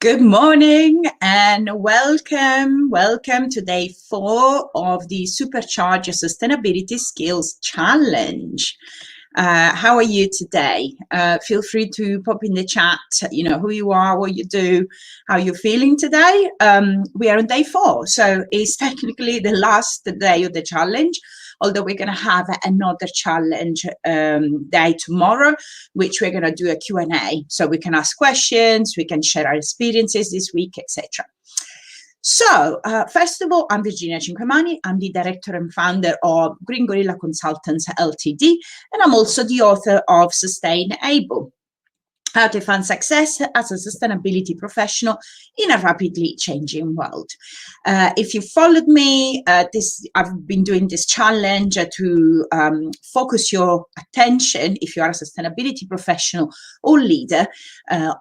Good morning and welcome. Welcome to day 4 of the Supercharge Sustainability Skills Challenge. How are you today? Feel free to pop in the chat, who you are, what you do, how you're feeling today. We are on day 4, so it's technically the last day of the challenge, although we're going to have another challenge day tomorrow, which we're going to do a Q&A. So we can ask questions, we can share our experiences this week, etc. So, first of all, I'm Virginia Cinquemani. I'm the director and founder of Green Gorilla Consultants Ltd, and I'm also the author of Sustainable: How to Find Success as a Sustainability Professional in a Rapidly Changing World. If you followed me, I've been doing this challenge to focus your attention, if you are a sustainability professional or leader,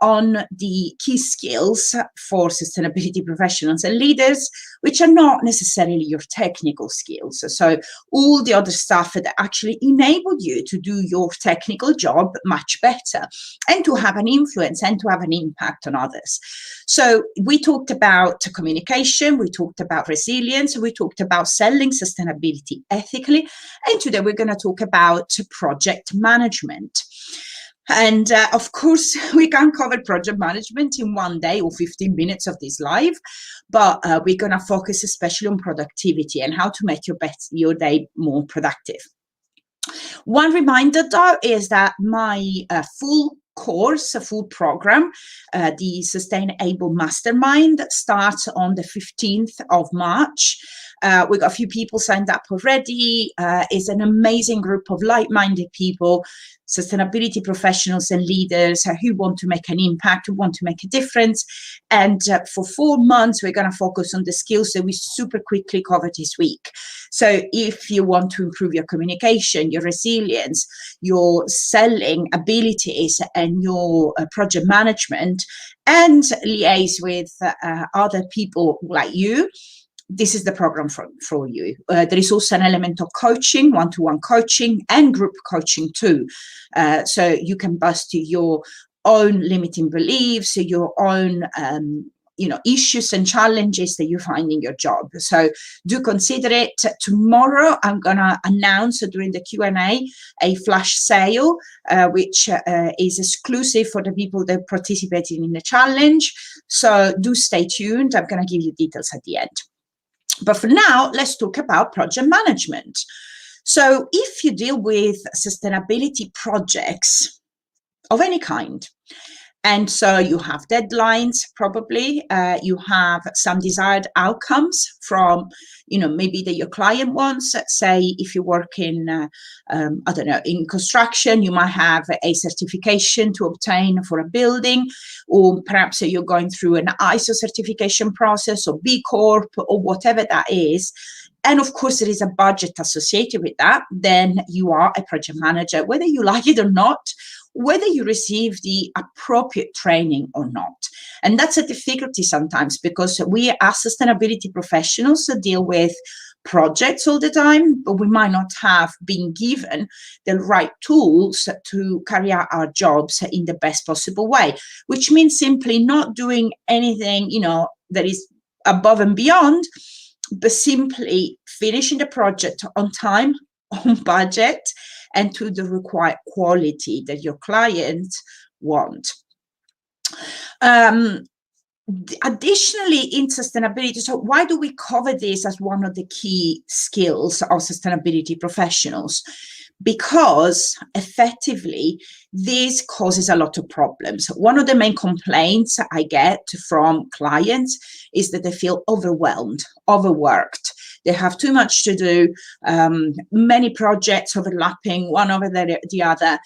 on the key skills for sustainability professionals and leaders, which are not necessarily your technical skills. So all the other stuff that actually enable you to do your technical job much better and to have an influence and to have an impact on others. So we talked about communication, we talked about resilience, we talked about selling sustainability ethically, and today we're going to talk about project management. And of course, we can't cover project management in one day or 15 minutes of this live, but we're going to focus especially on productivity and how to make your day more productive. One reminder, though, is that my full course, a full program, the Sustainable Mastermind, starts on the 15th of March. We got a few people signed up already. It's an amazing group of like-minded people, sustainability professionals and leaders who want to make an impact, who want to make a difference. And for 4 months, we're going to focus on the skills that we super quickly covered this week. So if you want to improve your communication, your resilience, your selling abilities, and your project management, and liaise with other people like you, this is the program for you. There is also an element of coaching, one-to-one coaching and group coaching too. So you can bust your own limiting beliefs, your own issues and challenges that you find in your job. So do consider it. Tomorrow, I'm going to announce during the Q&A a flash sale, which is exclusive for the people that participated in the challenge. So do stay tuned. I'm going to give you details at the end. But for now, let's talk about project management. So if you deal with sustainability projects of any kind, and so you have deadlines, probably, you have some desired outcomes from, maybe that your client wants. Say, if you work in, in construction, you might have a certification to obtain for a building, or perhaps you're going through an ISO certification process or B Corp or whatever that is. And of course, there is a budget associated with that. Then you are a project manager, whether you like it or not, whether you receive the appropriate training or not. And that's a difficulty sometimes, because we as sustainability professionals deal with projects all the time, but we might not have been given the right tools to carry out our jobs in the best possible way, which means simply not doing anything, that is above and beyond, but simply finishing the project on time, on budget, and to the required quality that your clients want. Additionally, in sustainability, so why do we cover this as one of the key skills of sustainability professionals? Because effectively, this causes a lot of problems. One of the main complaints I get from clients is that they feel overwhelmed, overworked. They have too much to do, many projects overlapping, one over the other,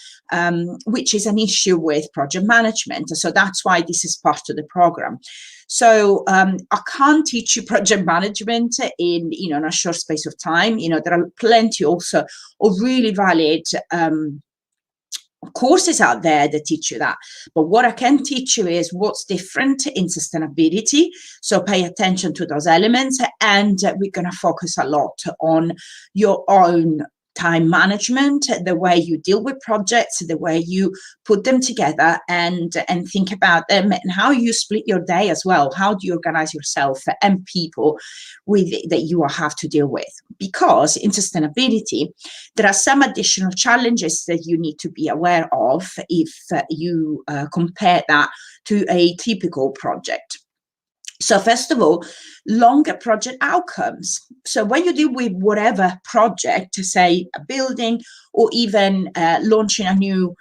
which is an issue with project management. So that's why this is part of the program. So I can't teach you project management in a short space of time. There are plenty also of really valid courses out there that teach you that. But what I can teach you is what's different in sustainability. So pay attention to those elements, and we're going to focus a lot on your own time management, the way you deal with projects, the way you put them together and think about them, and how you split your day as well. How do you organize yourself and people with that you will have to deal with? Because in sustainability, there are some additional challenges that you need to be aware of if you compare that to a typical project. So first of all, longer project outcomes. So when you deal with whatever project, say a building or even launching a new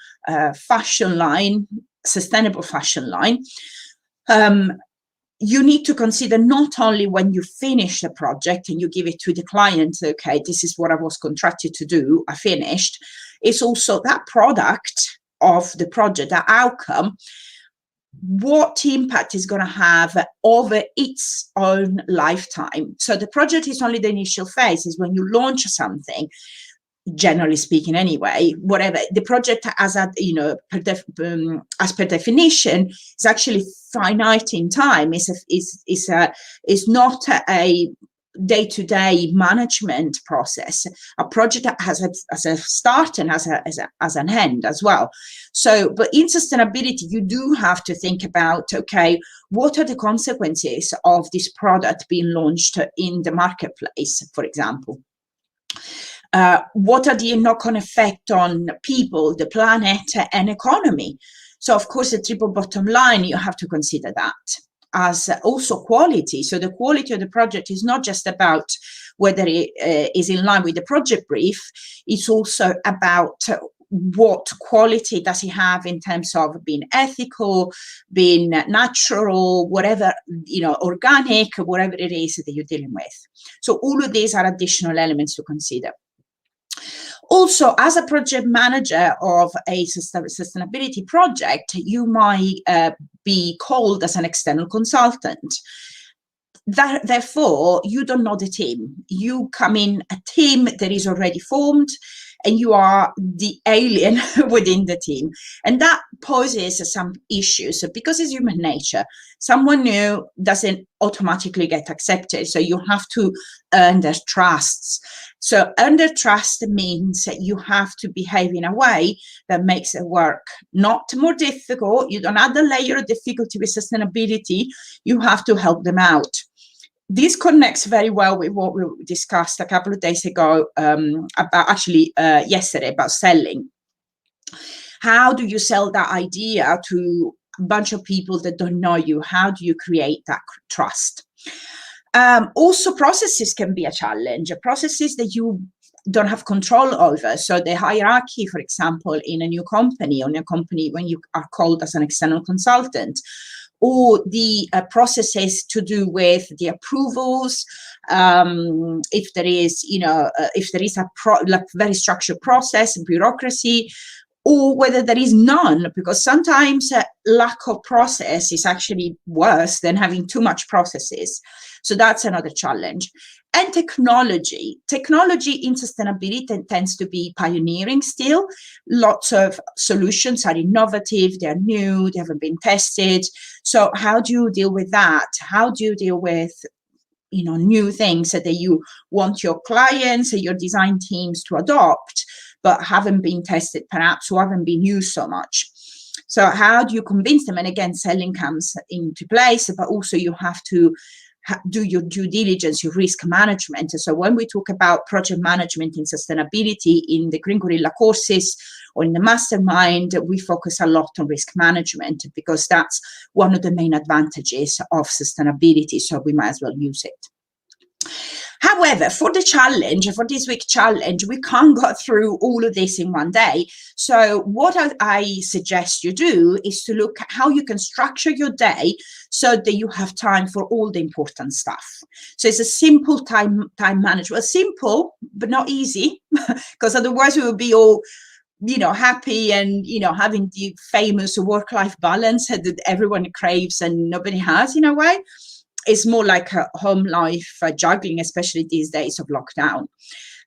fashion line, sustainable fashion line, you need to consider not only when you finish the project and you give it to the client, okay, this is what I was contracted to do, I finished. It's also that product of the project, that outcome, what impact is going to have over its own lifetime. So the project is only the initial phase, is when you launch something, generally speaking anyway, whatever the project as a, as per definition is actually finite in time, is not a day-to-day management process. A project that has a start and has an end as well. So, but in sustainability, you do have to think about, okay, what are the consequences of this product being launched in the marketplace, for example? What are the knock-on effect on people, the planet, and economy? So, of course, the triple bottom line, you have to consider that, as also quality. So the quality of the project is not just about whether it is in line with the project brief, it's also about what quality does it have in terms of being ethical, being natural, whatever, organic, whatever it is that you're dealing with. So all of these are additional elements to consider. Also, as a project manager of a sustainability project, you might be called as an external consultant. Therefore, you don't know the team. You come in a team that is already formed, and you are the alien within the team. And that poses some issues because it's human nature. Someone new doesn't automatically get accepted. So you have to earn their trusts. So earn their trust means that you have to behave in a way that makes it work not more difficult. You don't add a layer of difficulty with sustainability. You have to help them out. This connects very well with what we discussed a couple of days ago yesterday, about selling. How do you sell that idea to a bunch of people that don't know you? How do you create that trust? Also, processes can be a challenge, processes that you don't have control over. So the hierarchy, for example, in a new company, when you are called as an external consultant, or the processes to do with the approvals, if there is, a very structured process, bureaucracy, or whether there is none, because sometimes lack of process is actually worse than having too much processes. So that's another challenge. And technology in sustainability tends to be pioneering still. Lots of solutions are innovative, they're new, they haven't been tested. So how do you deal with that? How do you deal with new things that you want your clients and your design teams to adopt, but haven't been tested perhaps, or haven't been used so much? So how do you convince them? And again, selling comes into place, but also you have to do your due diligence, your risk management. So when we talk about project management in sustainability in the Green Gorilla courses or in the mastermind, we focus a lot on risk management because that's one of the main advantages of sustainability. So we might as well use it. However, for this week's challenge, we can't go through all of this in one day. So what I suggest you do is to look at how you can structure your day so that you have time for all the important stuff. So it's a simple time management, simple, but not easy, because otherwise we will be all happy and, having the famous work-life balance that everyone craves and nobody has in a way. It's more like a home life juggling, especially these days of lockdown.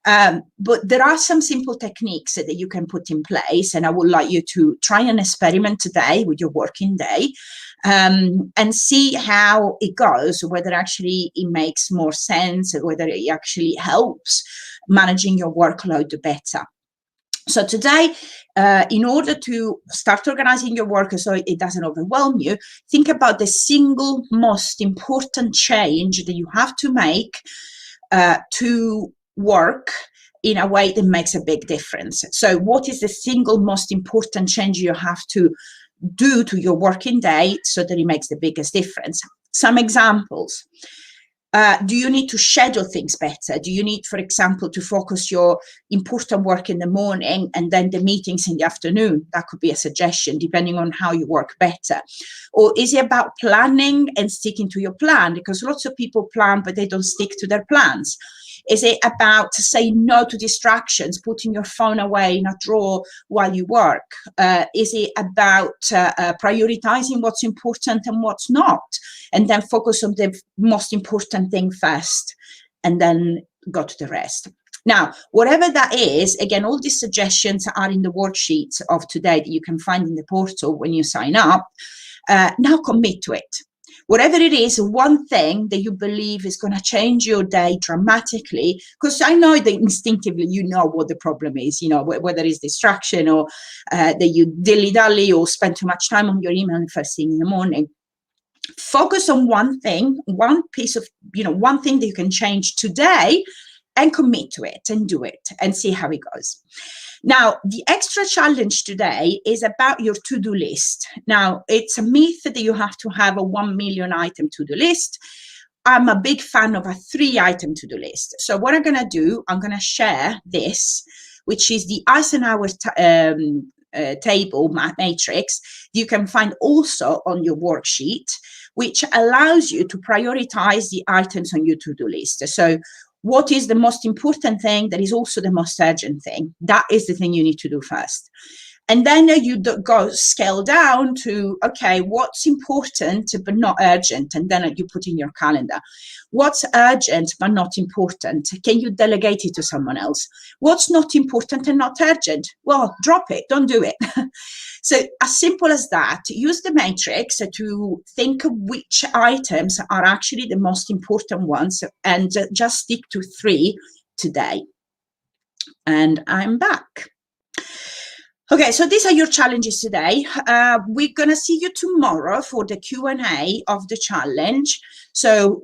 But there are some simple techniques that you can put in place, and I would like you to try an experiment today with your working day, and see how it goes, whether actually it makes more sense, whether it actually helps managing your workload better. So today, in order to start organizing your work so it doesn't overwhelm you, think about the single most important change that you have to make to work in a way that makes a big difference. So what is the single most important change you have to do to your working day so that it makes the biggest difference? Some examples. Do you need to schedule things better? Do you need, for example, to focus your important work in the morning and then the meetings in the afternoon? That could be a suggestion, depending on how you work better. Or is it about planning and sticking to your plan? Because lots of people plan, but they don't stick to their plans. Is it about saying no to distractions, putting your phone away in a drawer while you work? Is it about prioritizing what's important and what's not, and then focus on the most important thing first, and then go to the rest? Now, whatever that is, again, all these suggestions are in the worksheets of today that you can find in the portal when you sign up. Now commit to it. Whatever it is, one thing that you believe is going to change your day dramatically, because I know that instinctively you know what the problem is, whether it's distraction or that you dilly-dally or spend too much time on your email first thing in the morning. Focus on one thing, one piece of, one thing that you can change today, and commit to it and do it and see how it goes. Now, the extra challenge today is about your to-do list. Now, it's a myth that you have to have a 1 million item to-do list. I'm a big fan of a 3-item to-do list. So what I'm going to do, I'm going to share this, which is the Eisenhower table matrix. You can find also on your worksheet, which allows you to prioritize the items on your to-do list. So what is the most important thing that is also the most urgent thing? That is the thing you need to do first. And then you go scale down to, okay, what's important but not urgent? And then you put in your calendar. What's urgent but not important? Can you delegate it to someone else? What's not important and not urgent? Well, drop it, don't do it. So as simple as that, use the matrix to think of which items are actually the most important ones, and just stick to 3 today. And I'm back. Okay, so these are your challenges today. We're going to see you tomorrow for the Q&A of the challenge. So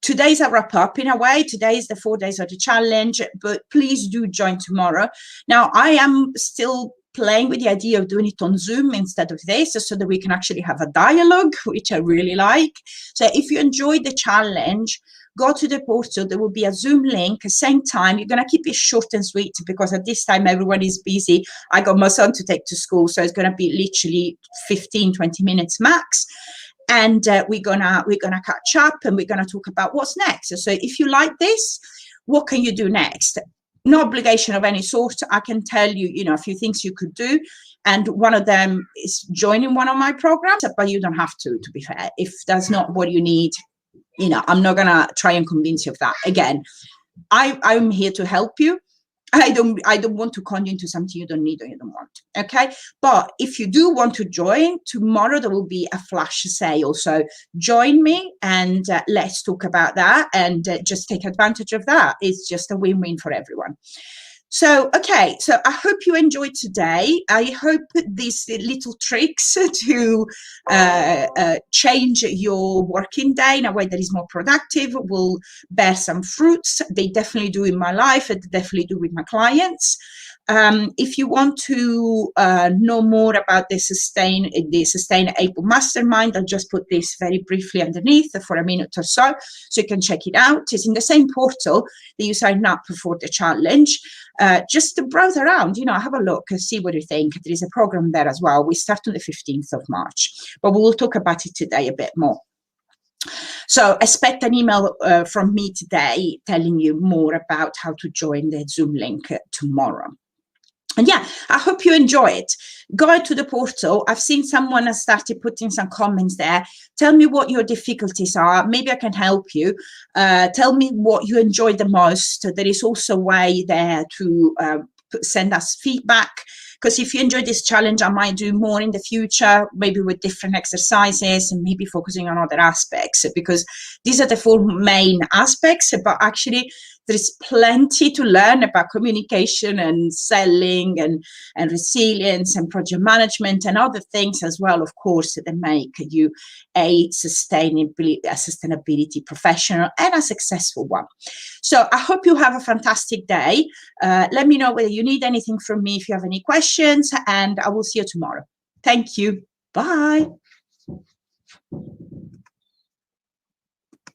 today's a wrap up in a way. Today is the 4 days of the challenge, but please do join tomorrow. Now, I am still playing with the idea of doing it on Zoom instead of this, so that we can actually have a dialogue, which I really like. So if you enjoyed the challenge, go to the portal. There will be a Zoom link, same time. You're going to keep it short and sweet because at this time everyone is busy. I got my son to take to school, so it's going to be literally 15, 20 minutes max. And we're gonna catch up, and we're gonna talk about what's next. So if you like this, what can you do next? No obligation of any sort. I can tell you, a few things you could do. And one of them is joining one of my programs, but you don't have to be fair. If that's not what you need, I'm not going to try and convince you of that. Again, I'm here to help you. I don't want to con you into something you don't need or you don't want. Okay. But if you do want to join, tomorrow there will be a flash sale. So join me and let's talk about that and just take advantage of that. It's just a win-win for everyone. So, okay, so I hope you enjoyed today. I hope these little tricks to change your working day in a way that is more productive will bear some fruits. They definitely do in my life, and definitely do with my clients. If you want to know more about the Sustainable Mastermind, I'll just put this very briefly underneath for a minute or so you can check it out. It's in the same portal that you sign up for the challenge. Just to browse around, have a look and see what you think. There is a program there as well. We start on the 15th of March, but we will talk about it today a bit more. So expect an email from me today telling you more about how to join the Zoom link tomorrow. And yeah, I hope you enjoy it. Go to the portal. I've seen someone has started putting some comments there. Tell me what your difficulties are. Maybe I can help you. Tell me what you enjoy the most. There is also a way there to send us feedback. Because if you enjoy this challenge, I might do more in the future, maybe with different exercises and maybe focusing on other aspects, because these are the four main aspects, but actually there's plenty to learn about communication and selling and resilience and project management and other things as well, of course, that make you a sustainability professional and a successful one. So I hope you have a fantastic day. Let me know whether you need anything from me, if you have any questions, and I will see you tomorrow. Thank you. Bye.